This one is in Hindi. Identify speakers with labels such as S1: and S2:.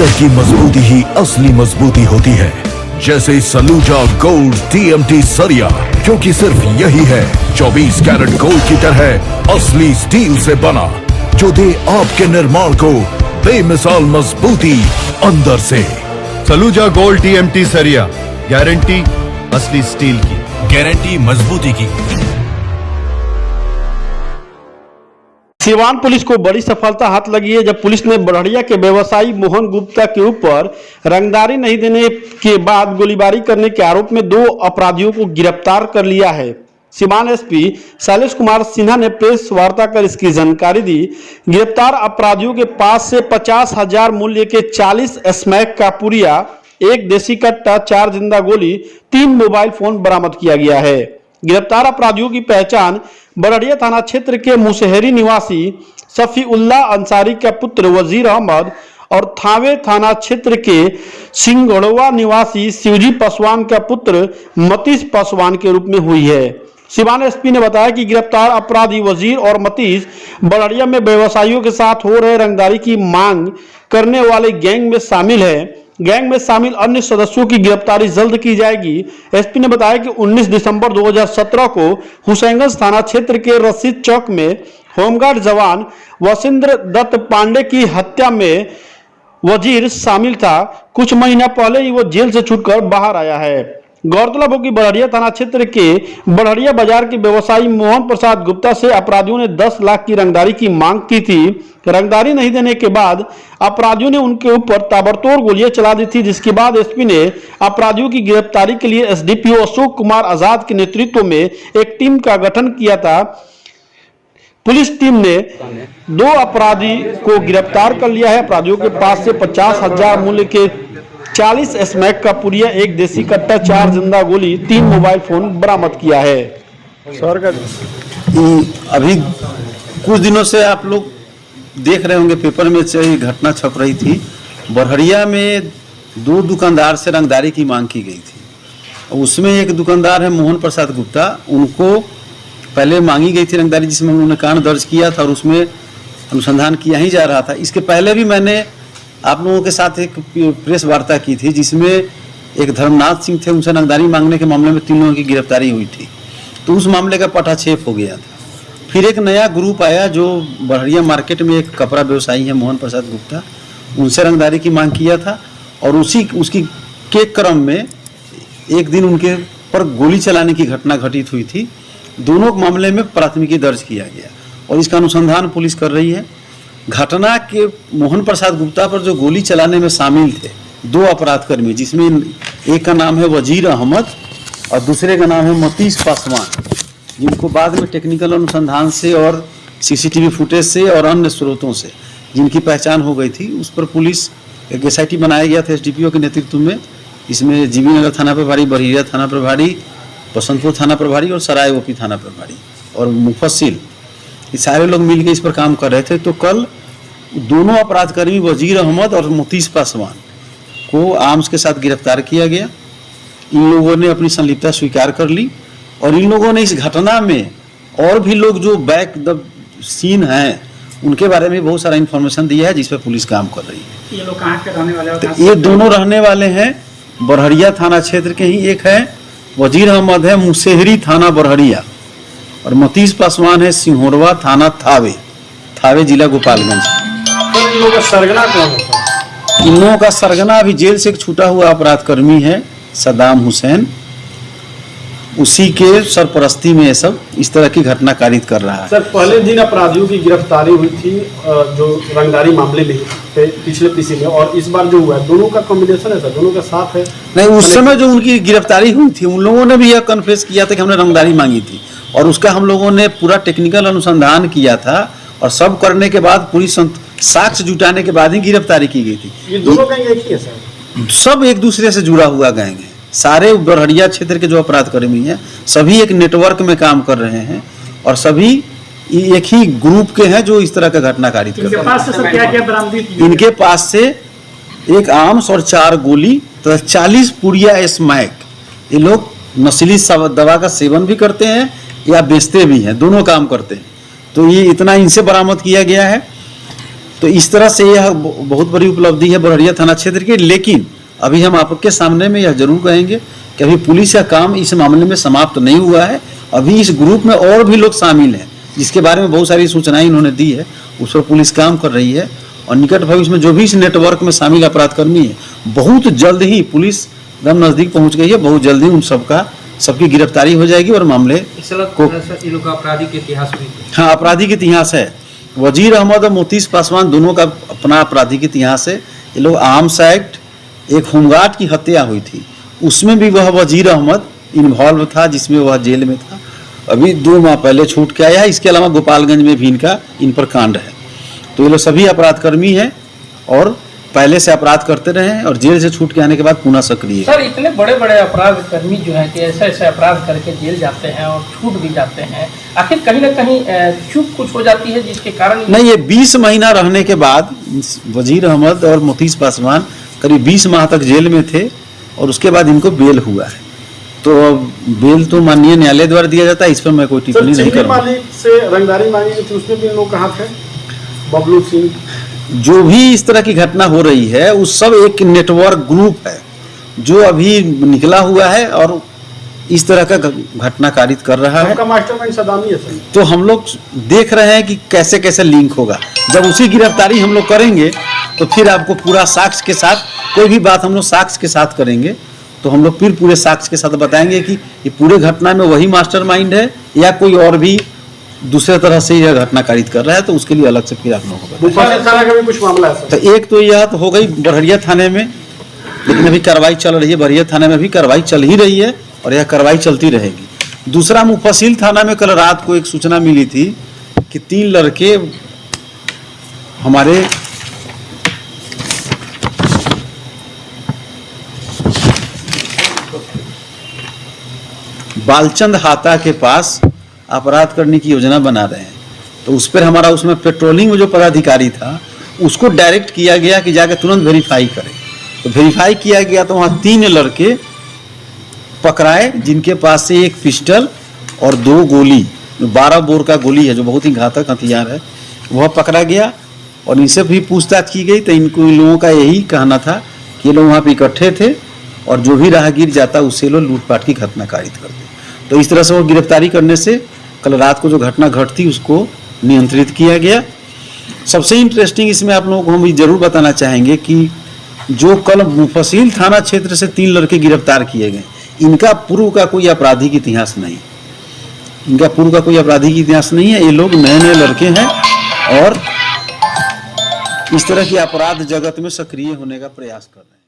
S1: अंदर की मजबूती ही असली मजबूती होती है, जैसे सलूजा गोल्ड TMT सरिया, क्योंकि सिर्फ यही है 24 कैरेट गोल्ड की तरह असली स्टील से बना, जो दे आपके निर्माण को बेमिसाल मजबूती अंदर से।
S2: सलूजा गोल्ड TMT सरिया, गारंटी असली स्टील की,
S1: गारंटी मजबूती की।
S3: सीवान पुलिस को बड़ी सफलता हाथ लगी है, जब पुलिस ने बड़हरिया के व्यवसायी मोहन गुप्ता के ऊपर रंगदारी नहीं देने के बाद गोलीबारी करने के आरोप में 2 अपराधियों को गिरफ्तार कर लिया है। सीवान SP शैलेश कुमार सिन्हा ने प्रेस वार्ता कर इसकी जानकारी दी। गिरफ्तार अपराधियों के पास से 50,000 मूल्य के 40 स्मैक का पुड़िया, 1 देसी कट्टा, 4 जिंदा गोली, 3 मोबाइल फोन बरामद किया गया है। गिरफ्तार अपराधियों की पहचान बड़हरिया थाना क्षेत्र के मुसहरी निवासी सफीउल्ला अंसारी का पुत्र वजीर अहमद और थावे थाना क्षेत्र के सिंगड़वा निवासी शिवजी पासवान का पुत्र मतीश पासवान के रूप में हुई है। सीवान SP ने बताया कि गिरफ्तार अपराधी वजीर और मतीश बड़हरिया में व्यवसायियों के साथ हो रहे रंगदारी की मांग करने वाले गैंग में शामिल है। गैंग में शामिल अन्य सदस्यों की गिरफ्तारी जल्द की जाएगी। SP ने बताया कि 19 दिसंबर 2017 को हुसैनगंज थाना क्षेत्र के रशीद चौक में होमगार्ड जवान वशिंद्र दत्त पांडे की हत्या में वजीर शामिल था। कुछ महीना पहले ही वो जेल से छूटकर बाहर आया है। गौरतलब हो कि बड़हरिया थाना क्षेत्र के बड़हरिया बाजार के व्यवसायी मोहन प्रसाद गुप्ता से अपराधियों ने 10 लाख की रंगदारी की मांग की थी। रंगदारी नहीं देने के बाद अपराधियों ने उनके ऊपर ताबड़तोड़ गोलियां चला दी थी, जिसके बाद SP ने अपराधियों की गिरफ्तारी के लिए SDPO अशोक कुमार आजाद के नेतृत्व में एक टीम का गठन किया था। पुलिस टीम ने 2 अपराधी को गिरफ्तार कर लिया है। अपराधियों के पास से 50,000 मूल्य के 40 स्मैक का पुड़िया, 1 देसी कट्टा, 4 जिंदा गोली, 3 मोबाइल फोन बरामद किया है।
S4: सर अभी कुछ दिनों से आप लोग देख रहे होंगे पेपर में घटना छप रही थी। बड़हरिया में 2 दुकानदार से रंगदारी की मांग की गई थी। उसमें एक दुकानदार है मोहन प्रसाद गुप्ता, उनको पहले मांगी गई थी रंगदारी, जिसमें उन्होंने कांड दर्ज किया था और उसमें अनुसंधान किया ही जा रहा था। इसके पहले भी मैंने आप लोगों के साथ एक प्रेस वार्ता की थी, जिसमें एक धर्मनाथ सिंह थे, उनसे रंगदारी मांगने के मामले में 3 लोगों की गिरफ्तारी हुई थी। तो उस मामले का पटाक्षेप हो गया था। फिर एक नया ग्रुप आया जो बड़हरिया मार्केट में एक कपड़ा व्यवसायी है मोहन प्रसाद गुप्ता, उनसे रंगदारी की मांग किया था और उसकी के क्रम में एक दिन उनके पर गोली चलाने की घटना घटित हुई थी। दोनों मामले में प्राथमिकी दर्ज किया गया और इसका अनुसंधान पुलिस कर रही है। घटना के मोहन प्रसाद गुप्ता पर जो गोली चलाने में शामिल थे 2 अपराधकर्मी, जिसमें एक का नाम है वजीर अहमद और दूसरे का नाम है मतीश पासवान, जिनको बाद में टेक्निकल अनुसंधान से और CCTV फुटेज से और अन्य स्रोतों से जिनकी पहचान हो गई थी, उस पर पुलिस एक SIT बनाया गया था SDPO के नेतृत्व में। इसमें जीबी नगर थाना प्रभारी, बड़हरिया थाना प्रभारी, बसंतपुर थाना प्रभारी और सराय OP थाना प्रभारी और मुफस्सिल, ये सारे लोग मिलकर इस पर काम कर रहे थे। तो कल दोनों अपराधकर्मी वजीर अहमद और मतीश पासवान को आर्म्स के साथ गिरफ्तार किया गया। इन लोगों ने अपनी संलिप्तता स्वीकार कर ली और इन लोगों ने इस घटना में और भी लोग जो बैक द सीन हैं उनके बारे में बहुत सारा इन्फॉर्मेशन दिया है, जिस पर पुलिस काम कर रही है।
S5: ये लोग कहाँ के रहने वाले हैं?
S4: तो ये दोनों रहने वाले हैं बड़हरिया थाना क्षेत्र के ही। एक है वजीर अहमद है मुसहरी थाना बड़हरिया और मतीश पासवान है सिंहोरवा थाना थावे जिला गोपालगंज।
S3: इन लोगों का सरगना कौन है?
S4: इन लोगों का सरगना अभी जेल से एक छूटा हुआ अपराधकर्मी है सदाम हुसैन, उसी के सरपरस्ती में ये सब इस तरह की घटना कारित कर रहा है।
S3: सर, पहले दिन अपराधियों की गिरफ्तारी हुई थी जो रंगदारी मामले में पिछले PC में, और इस बार जो हुआ है दोनों का कॉम्बिनेशन है सर, दोनों का साथ है?
S4: नहीं, उस समय जो उनकी गिरफ्तारी हुई थी उन लोगों ने भी यह कन्फेस किया था कि हमने रंगदारी मांगी थी और उसका हम लोगों ने पूरा टेक्निकल अनुसंधान किया था और सब करने के बाद पूरी साक्ष्य जुटाने के बाद ही गिरफ्तारी की गई थी।
S3: ये दोनों गैंग एक ही है सर?
S4: सब एक दूसरे से जुड़ा हुआ गैंग है। सारे बड़हरिया क्षेत्र के जो अपराधकर्मी हैं सभी एक नेटवर्क में काम कर रहे हैं और सभी एक ही ग्रुप के हैं जो इस तरह का घटना कारित कर रहे हैं।
S5: इनके पास से क्या क्या बरामदी?
S4: इनके पास से 1 आर्म्स और 4 गोली तथा 40 पुड़िया स्मैक। ये लोग नशीली दवा का सेवन भी करते हैं या बेचते भी हैं, दोनों काम करते हैं। तो ये इतना इनसे बरामद किया गया है। तो इस तरह से यह बहुत बड़ी उपलब्धि है बरहरिया थाना क्षेत्र की। लेकिन अभी हम आपके सामने में यह जरूर कहेंगे कि अभी पुलिस का काम इस मामले में समाप्त नहीं हुआ है। अभी इस ग्रुप में और भी लोग शामिल हैं, जिसके बारे में बहुत सारी सूचनाएं इन्होंने दी है, उस पर पुलिस काम कर रही है। और निकट भविष्य में जो भी इस नेटवर्क में शामिल अपराधकर्मी है, बहुत जल्द ही पुलिस एकदम नजदीक पहुंच गई है, बहुत जल्दी उन सबकी गिरफ्तारी हो जाएगी और मामले को
S5: आपराधिक इतिहास भी
S4: हाँ आपराधिक इतिहास है। वजीर अहमद और मोतीस पासवान दोनों का अपना आपराधिक इतिहास है। ये लोग आर्म्स एक्ट, एक होमगार्ड की हत्या हुई थी, उसमें भी वह वजीर अहमद इन्वॉल्व था, जिसमें वह जेल में था, अभी 2 माह पहले छूट के आया है। इसके अलावा गोपालगंज में भी इन पर कांड है। तो ये लोग सभी अपराधकर्मी हैं और पहले से अपराध करते रहे हैं और जेल से छूट के आने के बाद पुनः सक्रिय।
S6: सर, इतने बड़े बड़े अपराध कर्मी जो हैं कि ऐसे ऐसे अपराध करके जेल जाते हैं और छूट भी जाते हैं, आखिर कहीं ना कहीं चूक कुछ हो जाती है जिसके कारण
S4: नहीं, ये 20 महीना रहने के बाद वजीर अहमद और मोतीस पासवान करीब 20 माह तक जेल में थे और उसके बाद इनको बेल हुआ है। तो बेल तो माननीय न्यायालय द्वारा दिया जाता है, इस पर मैं कोई टिप्पणी नहीं करूँगा।
S3: मालिक से रंगदारी मांगी थी, उसमें भी इन लोग का हाथ है। बबलू सिंह,
S4: जो भी इस तरह की घटना हो रही है उस सब एक नेटवर्क ग्रुप है जो अभी निकला हुआ है और इस तरह का घटना कारित कर रहा है।
S3: उनका मास्टरमाइंड सदामी है सर।
S4: तो हम लोग देख रहे हैं कि कैसे कैसे लिंक होगा। जब उसी गिरफ्तारी हम लोग करेंगे तो फिर आपको पूरा साक्ष्य के साथ, कोई भी बात हम लोग साक्ष्य के साथ करेंगे तो हम लोग फिर पूरे साक्ष्य के साथ बताएंगे कि ये पूरे घटना में वही मास्टरमाइंड है या कोई और भी दूसरे तरह से यह घटना कारित कर रहा है, तो उसके लिए अलग से फिर आप लोगों को
S3: मुफस्सिल थाना का भी कुछ मामला है सर।
S4: तो एक तो यह तो हो गई बरहरिया थाने में, लेकिन अभी कार्रवाई चल रही है। बरहरिया थाने में भी कार्रवाई चल ही रही है और यह कार्रवाई चलती रहेगी। दूसरा, मुफस्सिल थाना में कल रात को एक सूचना मिली थी कि 3 लड़के हमारे बालचंद हाता के पास अपराध करने की योजना बना रहे हैं। तो उस पर हमारा उसमें पेट्रोलिंग में जो पदाधिकारी था उसको डायरेक्ट किया गया कि जाकर तुरंत वेरीफाई करें। तो वेरीफाई किया गया तो वहाँ 3 लड़के पकड़ाए जिनके पास से एक पिस्टल और 2 गोली, 12 बोर का गोली है जो बहुत ही घातक हथियार है, वह पकड़ा गया। और इनसे भी पूछताछ की गई तो इन लोगों का यही कहना था कि ये लोग वहाँ पर इकट्ठे थे और जो भी राहगीर जाता उससे लोग लूटपाट की घटना कारित करते। तो इस तरह से वो गिरफ्तारी करने से कल रात को जो घटना घटती उसको नियंत्रित किया गया। सबसे इंटरेस्टिंग इसमें आप लोगों को हम जरूर बताना चाहेंगे कि जो कल मुफस्सिल थाना क्षेत्र से 3 लड़के गिरफ्तार किए गए, इनका पूर्व का कोई आपराधिक इतिहास नहीं, इनका पूर्व का कोई आपराधिक इतिहास नहीं है। ये लोग नए नए लड़के हैं और इस तरह की अपराध जगत में सक्रिय होने का प्रयास कर रहे हैं।